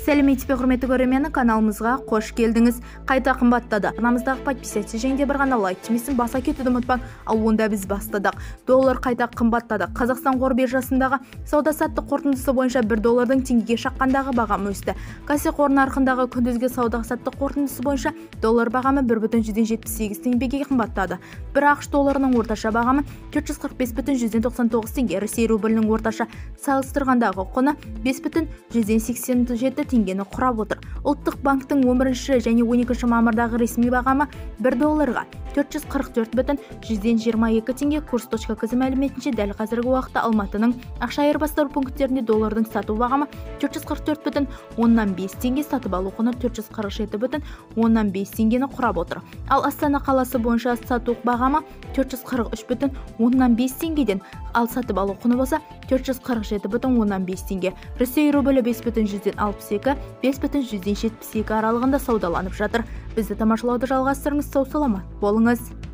Сәлеметсіз бе, құрметті көрермені, каналымызға қош келдіңіз. Қайта қымбаттады. Арнамыздағы подписаться және де бір ғана лайк демесін баса кетуді ұмытпаң. Ал онда біз бастадық. Доллар қайта қымбаттады. Қазақстан қор биржасындағы сауда-саттық қорытындысы бойынша 1 доллардың теңгеге шаққандағы бағамы өсті. Кассе қор нарығындағы күндізгі сауда-саттық қорытындысы бойынша доллар бағамы 1,178 теңгеге қымбаттады. Бір ақш долларының орташа бағамы 445,199 теңге. Ресей рублінің орташа салыстырғандағы құны 5,187 теңгені құрап отыр. Ұлттық банктың 11 және 12 мамырдағы ресми бағамы 1 долларға 444,122 теңге. Курс.кз мәліметінше дәл қазіргі уақытта Алматының ақша айырбастау пункттерінде доллардың сату бағамы 444,5 теңге, сатып алу құны 447,5 теңгені құрап отыр. Ал Астана қаласы бойынша сату бағамы 443,5 теңгеден, ал сатып алу құны болса 447,5 теңге. Ресей рублі 5,162-5,172 аралығында саудаланып жатыр. Бізді тамашалауды жалғастырыңыз, сау саламат болыңыз.